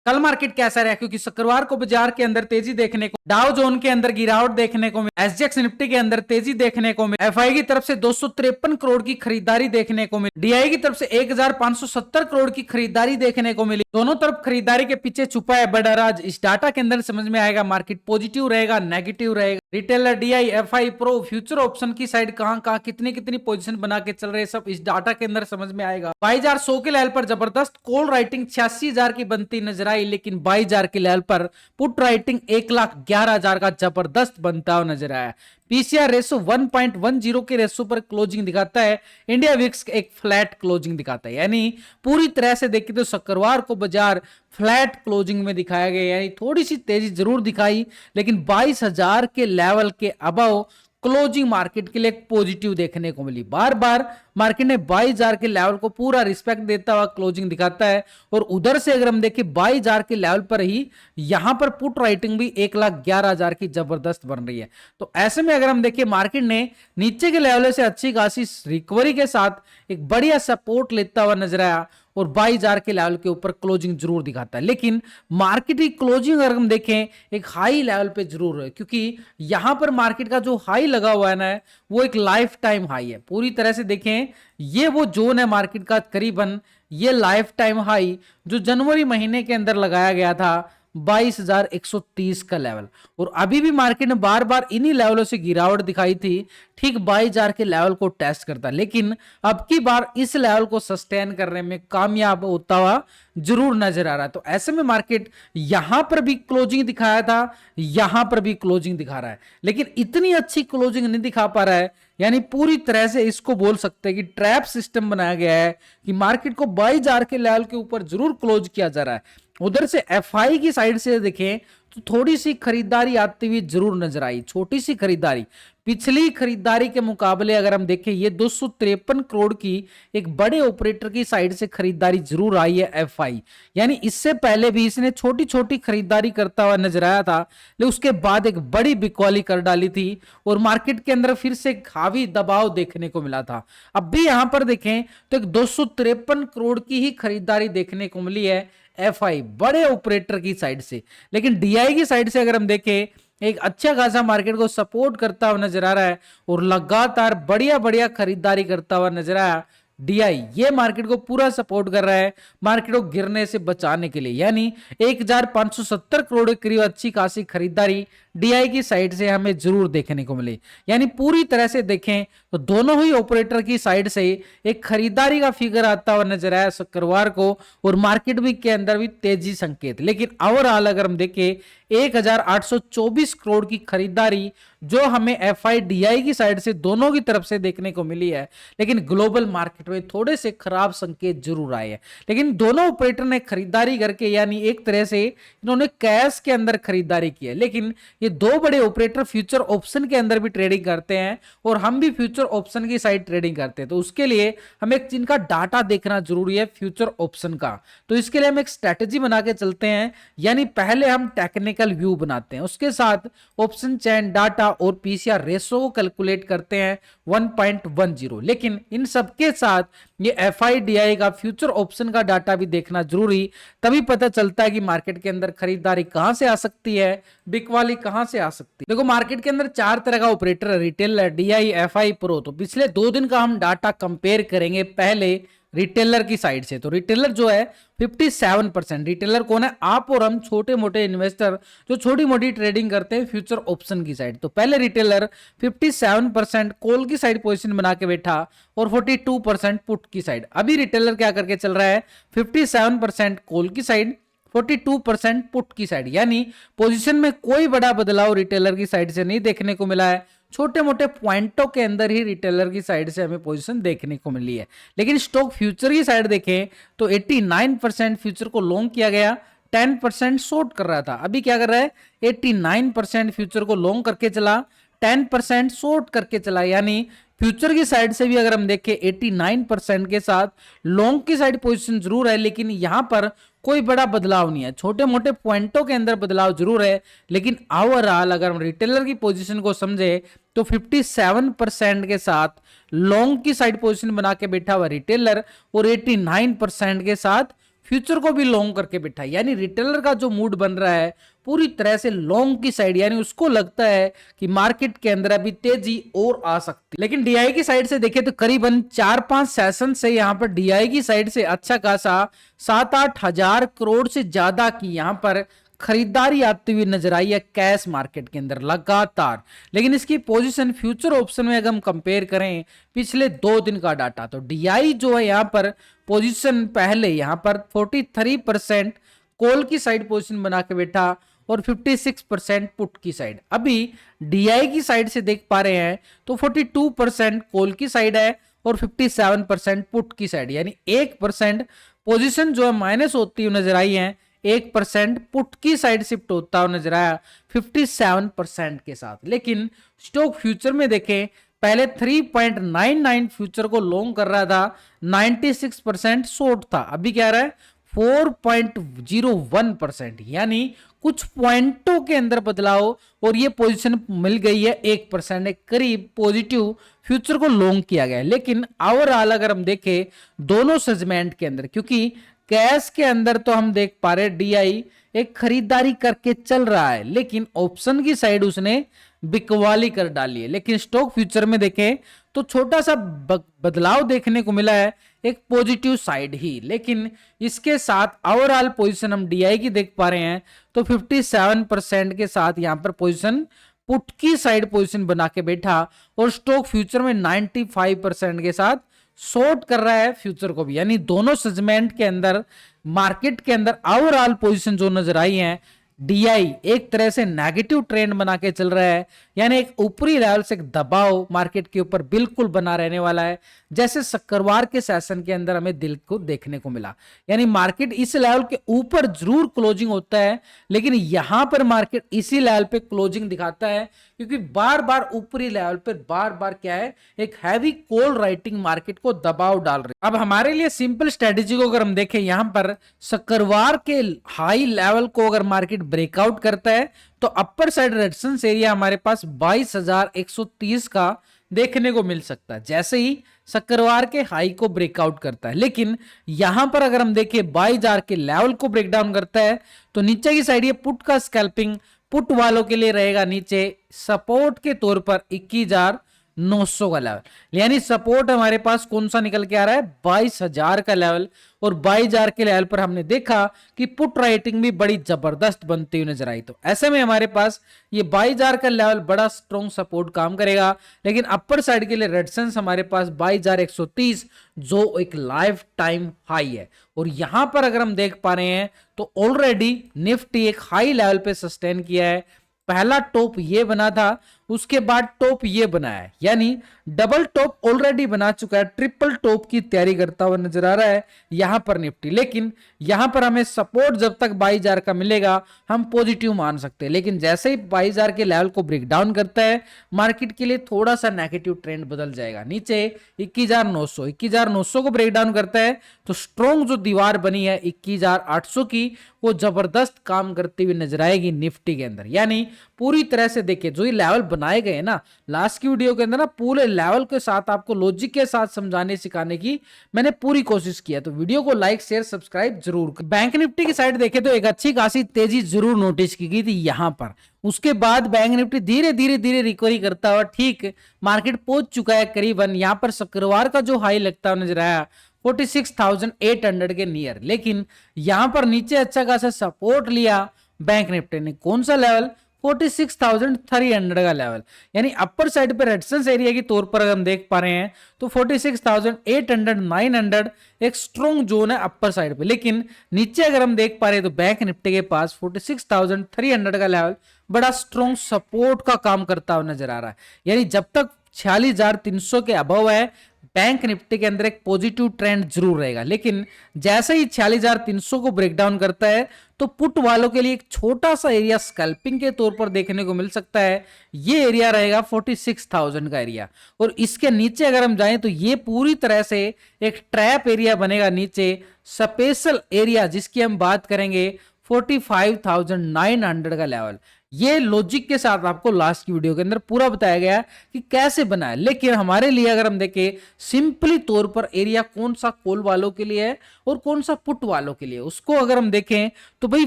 कल मार्केट कैसा रहा, क्योंकि शुक्रवार को बाजार के अंदर तेजी देखने को, डाउ जोन के अंदर गिरावट देखने को मिली, एसजीएक्स निफ्टी के अंदर तेजी देखने को मिली, एफआई की तरफ से 253 करोड़ की खरीदारी देखने को मिली, डीआई की तरफ से 1570 करोड़ की खरीदारी देखने को मिली। दोनों तरफ खरीदारी के पीछे छुपा है बड़ा राज, इस डाटा के अंदर समझ में आएगा मार्केट पॉजिटिव रहेगा नेगेटिव रहेगा। Retailer, DI, FI, pro, future option की साइड कहां कितनी कितनी पोजीशन बना के चल रहे हैं, सब इस डाटा के अंदर समझ में आएगा। 22,100 के लेवल पर जबरदस्त कॉल राइटिंग 86,000 की बनती नजर आई, लेकिन 22,000 के लेवल पर पुट राइटिंग 1,11,000 का जबरदस्त बनता हुआ नजर आया। पीसीआर रेशो 1.10 के रेशो पर क्लोजिंग दिखाता है। इंडिया विक्स एक फ्लैट क्लोजिंग दिखाता है, यानी पूरी तरह से देखिए तो शुक्रवार को बाजार फ्लैट क्लोजिंग में दिखाया गया, यानी थोड़ी सी तेजी जरूर दिखाई, लेकिन 22,000 के लेवल के अबव क्लोजिंग मार्केट के लिए एक पॉजिटिव देखने को मिली। बार बार मार्केट ने 22,000 के लेवल को पूरा रिस्पेक्ट देता हुआ क्लोजिंग दिखाता है, और उधर से अगर हम देखें 22,000 के लेवल पर ही यहां पर पुट राइटिंग भी 1,11,000 की जबरदस्त बन रही है। तो ऐसे में अगर हम देखें मार्केट ने नीचे के लेवल से अच्छी खासी रिकवरी के साथ एक बढ़िया सपोर्ट लेता हुआ नजर आया, और 22,000 के लेवल के ऊपर क्लोजिंग जरूर दिखाता है। लेकिन मार्केट की क्लोजिंग अगर हम देखें एक हाई लेवल पे जरूर है, क्योंकि यहां पर मार्केट का जो हाई लगा हुआ है ना, वो एक लाइफ टाइम हाई है। पूरी तरह से देखें ये वो जोन है मार्केट का, करीबन ये लाइफ टाइम हाई जो जनवरी महीने के अंदर लगाया गया था 22,130 का लेवल, और अभी भी मार्केट ने बार बार इन्हीं लेवलों से गिरावट दिखाई थी, ठीक 22,000 के लेवल को टेस्ट करता, लेकिन अब की बार इस लेवल को सस्टेन करने में कामयाब होता हुआ जरूर नजर आ रहा है। तो ऐसे में मार्केट यहां पर भी क्लोजिंग दिखाया था, यहां पर भी क्लोजिंग दिखा रहा है, लेकिन इतनी अच्छी क्लोजिंग नहीं दिखा पा रहा है, यानी पूरी तरह से इसको बोल सकते हैं कि ट्रैप सिस्टम बनाया गया है कि मार्केट को 22,000 के लेवल के ऊपर जरूर क्लोज किया जा रहा है। उधर से एफआई की साइड से देखें तो थोड़ी सी खरीदारी आती हुई जरूर नजर आई, छोटी सी खरीदारी। पिछली खरीदारी के मुकाबले अगर हम देखें ये 253 करोड़ की एक बड़े ऑपरेटर की साइड से खरीदारी जरूर आई है एफआई, यानी इससे पहले भी इसने छोटी छोटी खरीदारी करता हुआ नजर आया था, लेकिन उसके बाद एक बड़ी बिकवाली कर डाली थी, और मार्केट के अंदर फिर से हावी दबाव देखने को मिला था। अब भी यहां पर देखें तो एक 253 करोड़ की ही खरीदारी देखने को मिली है एफआई बड़े ऑपरेटर की साइड से, लेकिन डीआई की साइड से अगर हम देखें एक अच्छा खासा मार्केट को सपोर्ट करता हुआ नजर आ रहा है, और लगातार बढ़िया बढ़िया खरीदारी करता हुआ नजर आया डीआई। ये मार्केट को पूरा सपोर्ट कर रहा है मार्केट को गिरने से बचाने के लिए, यानी 1,570 करोड़ के करीब अच्छी खासी खरीदारी डीआई की साइड से हमें जरूर देखने को मिली। यानी पूरी तरह से देखें तो दोनों ही ऑपरेटर की साइड से एक खरीदारी का फिगर आता हुआ नजर आया शुक्रवार को, और मार्केट भी के अंदर भी तेजी संकेत। लेकिन ओवरऑल अगर हम देखें 1,824 करोड़ की खरीदारी जो हमें एफआई डीआई की साइड से दोनों की तरफ से देखने को मिली है, लेकिन ग्लोबल मार्केट में थोड़े से खराब संकेत जरूर आए हैं। लेकिन दोनों ऑपरेटर ने खरीदारी करके, यानी एक तरह से इन्होंने कैश के अंदर खरीदारी की है, लेकिन ये दो बड़े ऑपरेटर फ्यूचर ऑप्शन के अंदर भी ट्रेडिंग करते हैं, और हम भी फ्यूचर ऑप्शन की साइड ट्रेडिंग करते हैं। तो उसके लिए हमें इनका डाटा देखना जरूरी है फ्यूचर ऑप्शन का। तो इसके लिए हम एक स्ट्रेटेजी बना के चलते हैं, यानी पहले हम टेक्निकल व्यू बनाते हैं, उसके साथ ऑप्शन चैन डाटा और पीसीआर रेशो को कैलकुलेट करते हैं 1.10। लेकिन इन सबके साथ ये एफआईडीआई का फ्यूचर ऑप्शन का डाटा भी देखना जरूरी, तभी पता चलता है कि मार्केट के अंदर खरीदारी कहां से आ सकती है, बिकवाली कहां से आ सकती है। देखो मार्केट के अंदर चार तरह का operator, retailer, DI, FI, pro. तो पिछले 2 दिन का हम डाटा कंपेयर करेंगे पहले रिटेलर की साइड से। तो रिटेलर जो है 57%। रिटेलर कौन है? आप और हम छोटे मोटे इन्वेस्टर जो छोटी मोटी ट्रेडिंग करते हैं फ्यूचर ऑप्शन की साइड। तो पहले रिटेलर 57% कॉल की साइड पोजीशन बना के बैठा और 42% पुट की साइड। अभी रिटेलर क्या करके चल रहा है? 57% कॉल की साइड, 42% पुट की साइड, यानी पोजीशन में कोई बड़ा बदलाव रिटेलर की साइड से नहीं देखने को मिला है। छोटे मोटे पॉइंटों के अंदर ही रिटेलर की साइड से हमें पोजीशन देखने को मिली है। लेकिन स्टॉक फ्यूचर की साइड देखें तो 89% फ्यूचर को लॉन्ग किया गया, 10% शॉर्ट कर रहा था। अभी क्या कर रहा है? 89% फ्यूचर को लॉन्ग करके चला, 10% शॉर्ट करके चला, यानी फ्यूचर की साइड से भी अगर हम देखें 89% के साथ लॉन्ग की साइड पोजीशन जरूर है, लेकिन यहां पर कोई बड़ा बदलाव नहीं है। छोटे मोटे पॉइंटों के अंदर बदलाव जरूर है, लेकिन ओवरऑल अगर हम रिटेलर की पोजीशन को समझे तो 57% के साथ लॉन्ग की साइड पोजीशन बना के बैठा हुआ रिटेलर और 89% के साथ फ्यूचर को भी लॉन्ग करके बैठा है। यानी रिटेलर का जो मूड बन रहा है पूरी तरह से लॉन्ग की साइड, यानी उसको लगता है कि मार्केट के अंदर अभी तेजी और आ सकती है। लेकिन डीआई की साइड से देखें तो करीबन 4-5 सेशन से यहाँ पर डीआई की साइड से अच्छा खासा 7-8 हजार करोड़ से ज्यादा की यहाँ पर खरीदारी आती हुई नजर आई है कैश मार्केट के अंदर लगातार। लेकिन इसकी पोजीशन फ्यूचर ऑप्शन में अगर हम कंपेयर करें पिछले 2 दिन का डाटा, तो डीआई जो है यहाँ पर पोजीशन पहले यहाँ पर 43% कॉल की साइड पोजीशन बना के बैठा और 56% पुट की साइड। अभी डीआई की साइड से देख पा रहे हैं तो 42% कॉल की साइड है और 57% पुट की साइड, यानी 1% पोजीशन जो है माइनस होती हुई नजर आई है, 1% पुट की साइड शिफ्ट होता हुआ नजर आया 57% के साथ। लेकिन स्टॉक फ्यूचर में देखें पहले 3.99 फ्यूचर को लॉन्ग कर रहा था, 96% शॉर्ट था, अभी क्या रहा है 4.01%, यानी कुछ पॉइंटों के अंदर बदलाव और ये पोजीशन मिल गई है 1% एक करीब पॉजिटिव फ्यूचर को लॉन्ग किया गया है। लेकिन ओवरऑल अगर हम देखें दोनों सेगमेंट के अंदर, क्योंकि कैश के अंदर तो हम देख पा रहे डीआई एक खरीदारी करके चल रहा है, लेकिन ऑप्शन की साइड उसने बिकवाली कर डाली है। लेकिन स्टॉक फ्यूचर में देखें तो छोटा सा बदलाव देखने को मिला है, एक पॉजिटिव साइड ही। लेकिन इसके साथ ओवरऑल पोजीशन हम डीआई की देख पा रहे हैं तो 57% के साथ यहां पर पोजीशन पुट की साइड पोजीशन बना के बैठा और स्टॉक फ्यूचर में 95% के साथ शॉर्ट कर रहा है फ्यूचर को भी। यानी दोनों सेगमेंट के अंदर मार्केट के अंदर ओवरऑल पोजीशन जो नजर आई है, डीआई एक तरह से नेगेटिव ट्रेंड बना के चल रहा है, यानी एक ऊपरी लेवल से एक दबाव मार्केट के ऊपर बिल्कुल बना रहने वाला है, जैसे शुक्रवार के सेशन के अंदर हमें दिल को देखने को मिला। यानी मार्केट इस लेवल के ऊपर जरूर क्लोजिंग होता है, लेकिन यहां पर मार्केट इसी लेवल पे क्लोजिंग दिखाता है, क्योंकि बार बार ऊपरी लेवल पर बार बार क्या है एक हैवी कॉल राइटिंग मार्केट को दबाव डाल रही है। अब हमारे लिए सिंपल स्ट्रेटेजी को अगर हम देखें, यहां पर शुक्रवार के हाई लेवल को अगर मार्केट ब्रेकआउट करता है तो अपर साइड रेजिस्टेंस एरिया हमारे पास 22,130 का देखने को मिल सकता है, जैसे ही शुक्रवार के हाई को ब्रेकआउट करता है। लेकिन यहां पर अगर हम देखें 22,000 के लेवल को ब्रेकडाउन करता है तो नीचे की साइड ये पुट का स्कैल्पिंग पुट वालों के लिए रहेगा नीचे सपोर्ट के तौर पर 21,900 का लेवल। यानी सपोर्ट हमारे पास कौन सा निकल के आ रहा है 22,000 का लेवल, और 22,000 के लेवल पर हमने देखा कि पुट राइटिंग भी बड़ी जबरदस्त बनती हुई नजर आई। तो ऐसे में हमारे पास ये 22,000 का लेवल बड़ा स्ट्रॉन्ग सपोर्ट काम करेगा। लेकिन अपर साइड के लिए रेजिस्टेंस हमारे पास 22,130 जो एक लाइफ टाइम हाई है, और यहां पर अगर हम देख पा रहे हैं तो ऑलरेडी निफ्टी एक हाई लेवल पे सस्टेन किया है। पहला टॉप ये बना था, उसके बाद टॉप ये बना है, यानी डबल टॉप ऑलरेडी बना चुका है, ट्रिपल टॉप की तैयारी करता हुआ नजर आ रहा है यहां पर निफ्टी। लेकिन यहां पर हमें सपोर्ट जब तक 22,000 का मिलेगा हम पॉजिटिव मान सकते हैं, लेकिन जैसे ही 22,000 के लेवल को ब्रेक डाउन करता है मार्केट के लिए थोड़ा सा नेगेटिव ट्रेंड बदल जाएगा, नीचे 21,900 को ब्रेक डाउन करता है तो स्ट्रॉन्ग जो दीवार बनी है 21,800 की वो जबरदस्त काम करती हुई नजर आएगी निफ्टी के अंदर। यानी पूरी तरह से देखिए जो ये लेवल बनाए गए ना लास्ट की वीडियो के अंदर ना, पूरे लेवल के साथ आपको लॉजिक के साथ समझाने सिखाने की मैंने पूरी कोशिश की है, तो वीडियो को लाइक शेयर सब्सक्राइब जरूर कर। बैंक निफ्टी की साइड देखे तो एक अच्छी खासी तेजी जरूर नोटिस की गई थी यहां पर, उसके बाद बैंक निफ्टी धीरे धीरे रिकवरी करता हुआ ठीक मार्केट पहुंच चुका है करीबन यहां पर शुक्रवार का जो हाई लगता हुआ नजर आया 46,800 के नियर। लेकिन यहां पर नीचे अच्छा खासा सपोर्ट लिया बैंक निफ्टी ने, कौन सा लेवल 46,300 का लेवल, यानी अपर साइड पर रेजिस्टेंस एरिया के तौर पर अगर हम देख पा रहे हैं तो 46,800 900 एक स्ट्रॉन्ग जोन है अपर साइड पे। लेकिन नीचे अगर हम देख पा रहे हैं तो बैंक निफ्टी के पास 46,300 का लेवल बड़ा स्ट्रॉन्ग सपोर्ट का काम करता हुआ नजर आ रहा है। यानी जब तक 46,300 के अबव है बैंक निफ्टी के अंदर एक पॉजिटिव ट्रेंड जरूर रहेगा, लेकिन जैसे ही 46,300 को ब्रेकडाउन करता है तो पुट वालों के लिए एक छोटा सा एरिया स्कैल्पिंग के तौर पर देखने को मिल सकता है, ये एरिया रहेगा 46,000 का एरिया, और इसके नीचे अगर हम जाएं तो ये पूरी तरह से एक ट्रैप एरिया बनेगा नीचे, स्पेशल एरिया जिसकी हम बात करेंगे 45,900 का लेवल। ये लॉजिक के साथ आपको लास्ट की वीडियो के अंदर पूरा बताया गया है कि कैसे बनाए। लेकिन हमारे लिए अगर हम देखें सिंपली तौर पर एरिया कौन सा कॉल वालों के लिए है और कौन सा पुट वालों के लिए, उसको अगर हम देखें तो भाई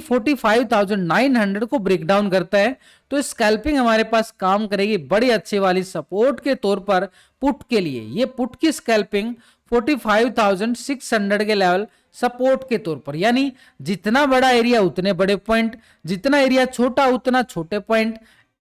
45,900 को ब्रेक डाउन करता है। तो स्कैल्पिंग हमारे पास काम करेगी बड़ी अच्छी वाली सपोर्ट के तौर पर पुट के लिए। ये पुट की स्कैल्पिंग 45,600 के लेवल सपोर्ट के तौर पर, यानी जितना बड़ा एरिया उतने बड़े पॉइंट, जितना एरिया छोटा उतना छोटे पॉइंट।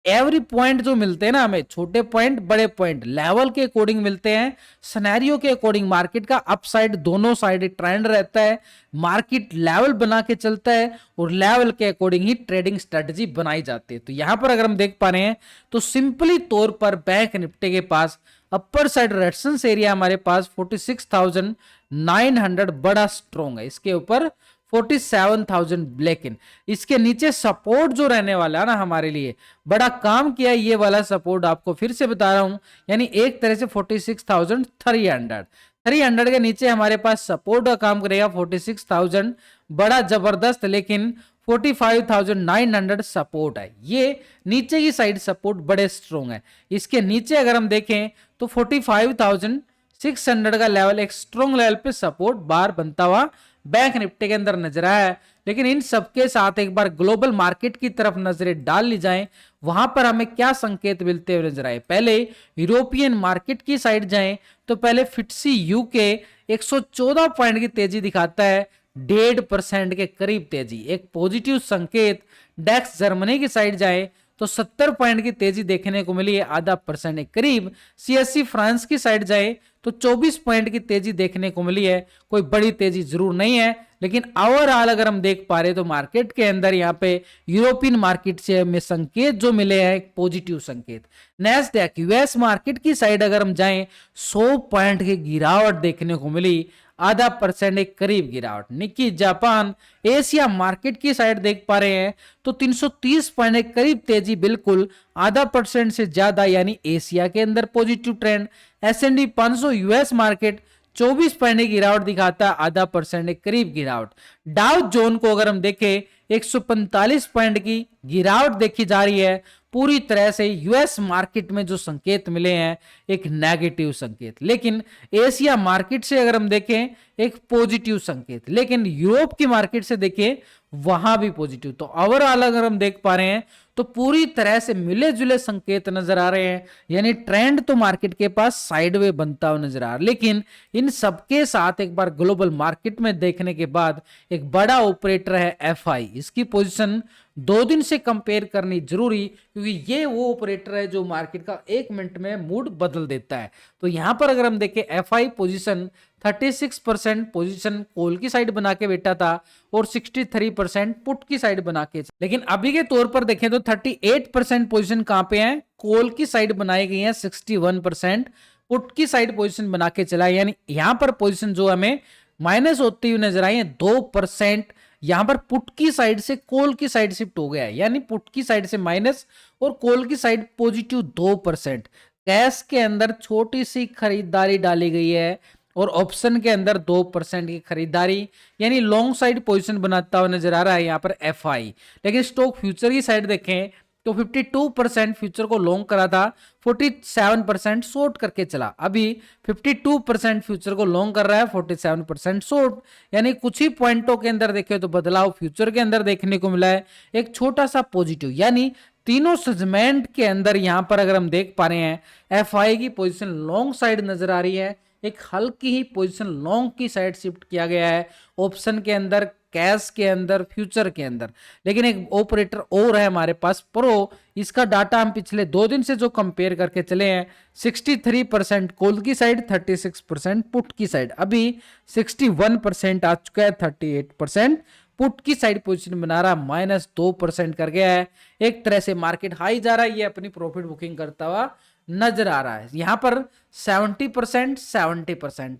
एवरी पॉइंट जो मिलते हैं ना हमें, छोटे पॉइंट बड़े पॉइंट लेवल के अकॉर्डिंग मिलते हैं, सिनेरियो के अकॉर्डिंग। मार्केट का अपसाइड दोनों साइड ट्रेंड रहता है, मार्केट लेवल बना के चलता है और लेवल के अकॉर्डिंग ही ट्रेडिंग स्ट्रेटजी बनाई जाती है। तो यहां पर अगर हम देख पा रहे हैं तो सिंपली तौर पर बैंक निफ्टी के पास अपर साइड रेजिस्टेंस एरिया हमारे पास 46,900 बड़ा स्ट्रॉन्ग है, इसके ऊपर 47,000, लेकिन इसके नीचे सपोर्ट जो रहने वाला है ना हमारे लिए बड़ा काम किया, ये वाला सपोर्ट आपको फिर से बता रहा हूं, यानी एक तरह से 46,300 के नीचे हमारे पास सपोर्ट का काम करेगा 46,000 बड़ा जबरदस्त, लेकिन 45,900 सपोर्ट है। ये नीचे की साइड सपोर्ट बड़े स्ट्रॉन्ग है। इसके नीचे अगर हम देखें तो 45,600 का लेवल एक स्ट्रॉन्ग लेवल पे सपोर्ट बार बनता हुआ बैंक निफ्टी के अंदर नजर आया है। लेकिन इन सबके साथ एक बार ग्लोबल मार्केट की तरफ नजरें डाल ली जाएं, वहां पर हमें क्या संकेत मिलते हुए नजर आए। पहले यूरोपियन मार्केट की साइड जाएं तो पहले फिट्सी यूके 114 पॉइंट की तेजी दिखाता है, 1.5% के करीब तेजी, एक पॉजिटिव संकेत। डेक्स जर्मनी की साइड जाए तो 70 पॉइंट की तेजी देखने को मिली है, 0.5% के करीब। सीएससी फ्रांस की साइड जाए तो 24 पॉइंट की तेजी देखने को मिली है, कोई बड़ी तेजी जरूर नहीं है, लेकिन ओवरऑल अगर हम देख पा रहे तो मार्केट के अंदर यहाँ पे यूरोपियन मार्केट से हमें संकेत जो मिले हैं एक पॉजिटिव संकेत। नैस्डैक यूएस मार्केट की साइड अगर हम जाएं 100 पॉइंट की गिरावट देखने को मिली, 0.5% के करीब गिरावट। निक्की जापान एशिया मार्केट की साइड देख पा रहे हैं तो 330 पॉइंट के करीब तेजी, बिल्कुल 0.5% से ज्यादा, यानी एशिया के अंदर positive trend. S&P 500 US market 24 point की गिरावट दिखाता है, 0.5% के करीब गिरावट। डाउ जोन को अगर हम देखें 145 पॉइंट की गिरावट देखी जा रही है। पूरी तरह से यूएस मार्केट में जो संकेत मिले हैं एक नेगेटिव संकेत, लेकिन एशिया मार्केट से अगर हम देखें एक पॉजिटिव संकेत, लेकिन यूरोप की मार्केट से देखें वहां भी पॉजिटिव। तो ओवरऑल अगर हम देख पा रहे हैं तो पूरी तरह से मिले जुले संकेत नजर आ रहे हैं, यानी ट्रेंड तो मार्केट के पास साइडवे बनता हुआ नजर आ रहा है। लेकिन इन सबके साथ एक बार ग्लोबल मार्केट में देखने के बाद एक बड़ा ऑपरेटर है एफआई, इसकी पोजीशन 2 दिन से कंपेयर करनी जरूरी, क्योंकि ये वो ऑपरेटर है जो मार्केट का 1 मिनट में मूड बदल देता है। तो यहां पर अगर हम देखें एफआई पोजीशन 36% पोजीशन कॉल की साइड बना के बैठा था और 63% पुट की साइड बना के, लेकिन अभी के तौर पर देखें तो 38% पोजीशन कहां पे है, कॉल की साइड बनाई गई है, 61% पुट की साइड पोजीशन बना के चला है। यानी यहां पर पोजीशन जो हमें माइनस होती हुई नजर आई है 2%, यहां पर पुट की साइड से कॉल की साइड शिफ्ट हो गया है, यानी पुट की साइड से माइनस और कॉल की साइड पॉजिटिव 2%। कैश के अंदर छोटी सी खरीदारी डाली गई है और ऑप्शन के अंदर 2% की खरीदारी, यानी लॉन्ग साइड पोजीशन बनाता हुआ नजर आ रहा है यहाँ पर एफआई। लेकिन स्टॉक फ्यूचर की साइड देखें तो 52% फ्यूचर को लॉन्ग करा था, 47% शॉर्ट करके चला। अभी 52% फ्यूचर को लॉन्ग कर रहा है, 47% शॉर्ट, यानी कुछ ही पॉइंटों के अंदर देखें तो बदलाव फ्यूचर के अंदर देखने को मिला है, एक छोटा सा पॉजिटिव। यानी तीनों सेगमेंट के अंदर यहां पर अगर हम देख पा रहे हैं एफआई की पोजीशन लॉन्ग साइड नजर आ रही है, एक हल्की ही पोजीशन लॉन्ग की साइड शिफ्ट किया गया है ऑप्शन के अंदर, कैश के अंदर, फ्यूचर के अंदर। लेकिन एक ऑपरेटर और है हमारे पास प्रो, इसका डाटा हम पिछले 2 दिन से जो कंपेयर करके चले हैं 63% कॉल की साइड, 36% पुट की साइड। अभी 61% आ चुका है, 38% पुट की साइड पोजीशन बना रहा, -2% कर गया है। एक तरह से मार्केट हाई जा रहा है, ये अपनी प्रॉफिट बुकिंग करता हुआ नजर आ रहा है। यहां पर 70%, 70%,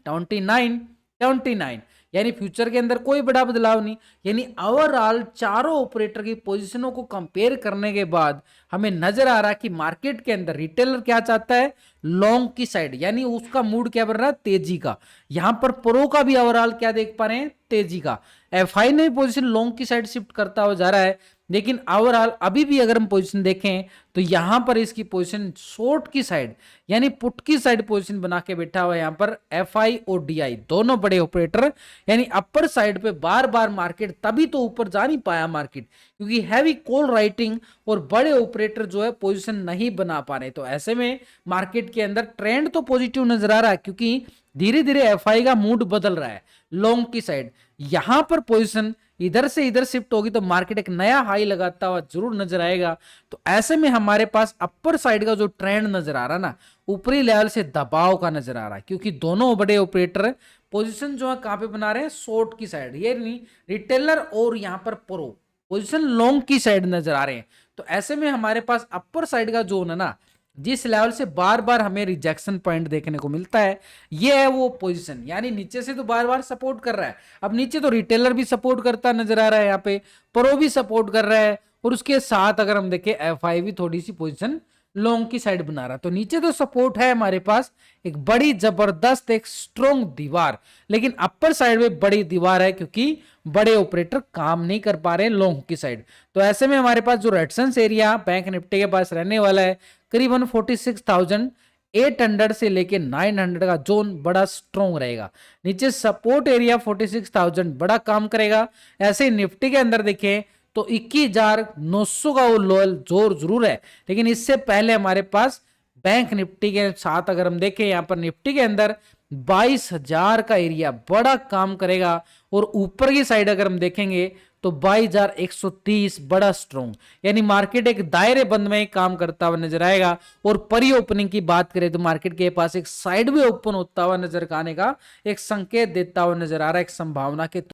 29, यानी फ्यूचर के अंदर कोई बड़ा बदलाव नहीं। यानी ओवरऑल चारों ऑपरेटर की पोजीशनों को कंपेयर करने के बाद हमें नजर आ रहा है कि मार्केट के अंदर रिटेलर क्या चाहता है, लॉन्ग की साइड, यानी उसका मूड क्या बन रहा है, तेजी का। यहां पर प्रो का भी ओवरऑल क्या देख पा रहे हैं, तेजी का। एफआई ने पोजीशन लॉन्ग की साइड शिफ्ट करता हुआ जा रहा है, लेकिन ओवरऑल अभी भी अगर हम पोजीशन देखें तो यहां पर इसकी पोजीशन शॉर्ट की साइड यानी पुट की साइड पोजीशन बना के बैठा हुआ है यहां पर एफआई और डीआई दोनों बड़े ऑपरेटर, यानी अपर साइड पे बार बार मार्केट, तभी तो ऊपर जा नहीं पाया मार्केट, क्योंकि हैवी कॉल राइटिंग और बड़े ऑपरेटर जो है पोजीशन नहीं बना पा रहे। तो ऐसे में मार्केट के अंदर ट्रेंड तो पॉजिटिव नजर आ रहा है, क्योंकि धीरे धीरे एफआई का मूड बदल रहा है लॉन्ग की साइड। यहां पर पोजीशन इधर से इधर शिफ्ट होगी तो मार्केट एक नया हाई लगाता हुआ जरूर नजर आएगा। तो ऐसे में हमारे पास अपर साइड का जो ट्रेंड नजर आ रहा है ना, ऊपरी लेवल से दबाव का नजर आ रहा है, क्योंकि दोनों बड़े ऑपरेटर पोजीशन जो है कहां पे बना रहे हैं, शॉर्ट की साइड, ये नहीं रिटेलर और यहां पर प्रो पोजीशन लॉन्ग की साइड नजर आ रहे हैं। तो ऐसे में हमारे पास अपर साइड का जोन है ना, जिस लेवल से बार बार हमें रिजेक्शन पॉइंट देखने को मिलता है, ये है वो पोजीशन, यानी नीचे से तो बार बार सपोर्ट कर रहा है। अब नीचे तो रिटेलर भी सपोर्ट करता नजर आ रहा है, यहाँ पे प्रो भी सपोर्ट कर रहा है, और उसके साथ अगर हम देखें एफआई भी थोड़ी सी पोजीशन लॉन्ग की साइड बना रहा है। तो नीचे तो सपोर्ट है हमारे पास, एक बड़ी जबरदस्त एक स्ट्रॉन्ग दीवार, लेकिन अपर साइड में बड़ी दीवार है, क्योंकि बड़े ऑपरेटर काम नहीं कर पा रहे हैं लॉन्ग की साइड। तो ऐसे में हमारे पास जो रेजिस्टेंस एरिया बैंक निफ्टी के पास रहने वाला है करीबन 46,800 से लेके 900 का जोन बड़ा स्ट्रॉन्ग रहेगा। नीचे सपोर्ट एरिया 46,000 बड़ा काम करेगा। ऐसे ही निफ्टी के अंदर देखें तो 21,900 का वो लोअर जोर जरूर है, लेकिन इससे पहले हमारे पास बैंक निफ्टी के साथ अगर हम देखें यहाँ पर निफ्टी के अंदर 22,000 का एरिया बड़ा काम करेगा, और ऊपर की साइड अगर हम देखेंगे तो 22,130 बड़ा स्ट्रॉन्ग, यानी मार्केट एक दायरे बंद में काम करता हुआ नजर आएगा। और परी ओपनिंग की बात करें तो मार्केट के पास एक साइड में ओपन होता हुआ नजर आने का एक संकेत देता हुआ नजर आ रहा है, एक संभावना के